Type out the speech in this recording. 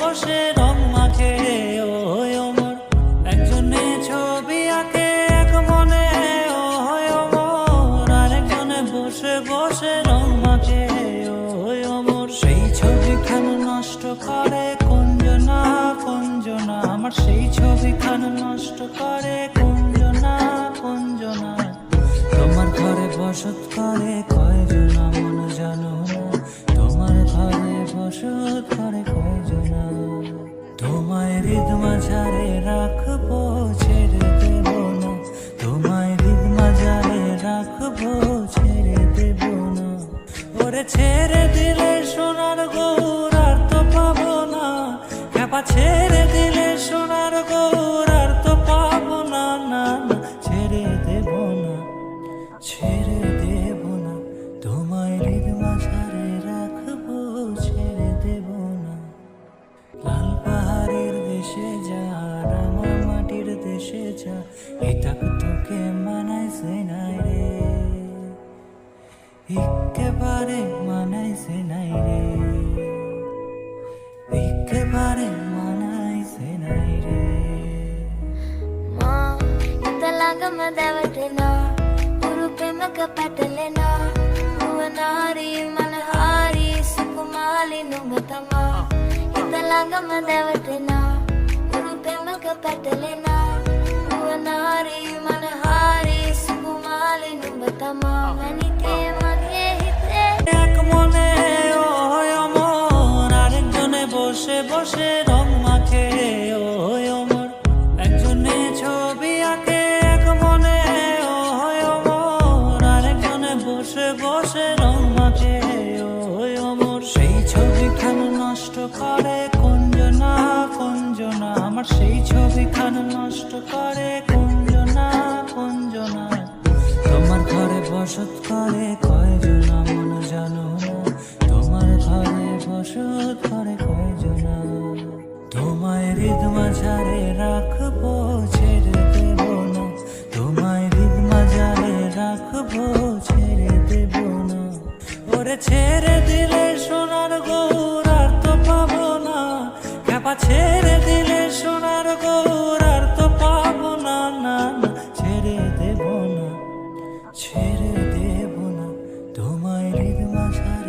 বসে রং মাখে ওই ওমর, একজনে ছবি আঁকে এক মনে ওই ওমর, আরেকজনে বসে বসে রং মাখে ওই ওমর। সেই ছবিখান নষ্ট করে কুঞ্জনা কুঞ্জনা, আমার সেই ছবিখান নষ্ট করে কুঞ্জনা কুঞ্জনা। তোমার ঘরে বসত করে কয়জনা মন জানো না, তোমার ঘরে বসত করে কয়জনা। তোমায় হৃদ মাঝারে রাখবো ছেড়ে দেব না, তোমায় হৃদ মাঝারে রাখবো ছেড়ে দেব না। ওরে ছেড়ে দিলে সোনার গৌর আর তো পাবো না, খেপা ছেড়ে দিলে সোনার গৌর আর তো পাবো না। না না ছেড়ে দেব না, ছেড়ে দেব না, তোমায় হৃদ মাঝারে রাখবো ছেড়ে দেব না। লাল পাহাড়ের দেশে যা রামা মাটির দেশে যা, এটা তোকে মানাইছে নাই রে, একেবারে মানাইছে নাই রে, একেবারে মানাইছে নাই রে। మా ఇంతలాగమ్మ దేవతనా గురు ప్రేమక పట్టలేనా, భువనారి మనహారి సుకుమాలి నుంగతమా. ఇంతలాగమ్మ దేవతనా గురు ప్రేమక పట్టలేనా, భువనారి మనహారి సుకుమాలి నుంగతమా. మనికే మగే হিতে এক মনে ওই অমর, আরেকজনে বসে বসে রং মাখে ওই অমর, একজনে ছবি আঁকে এক মনে ওই অমর, আরেকজনে বসে বসে রং মাখে ওই অমর। সেই ছবিখান নষ্ট করে কুঞ্জনা কুঞ্জনা, আমার সেই ছবিখান নষ্ট করে কুঞ্জনা কুঞ্জনা। তোমার ঘরে বসত করে কয়জনা মন জানো না, তোমার ঘরে বসত করে কয়জনা। তোমায় হৃদ মাঝারে রাখবো ছেড়ে দেব না, তোমায় হৃদ মাঝারে রাখবো ছেড়ে দেব না। ওরে ছেড়ে দিলে সোনার গৌর আর তো পাবো না, খেপা ছেড়ে দিলে সোনার গৌর আর তো পাবো না। না না ছেড়ে দেব না, ছেড়ে দেব না, তোমায় হৃদ মাঝারে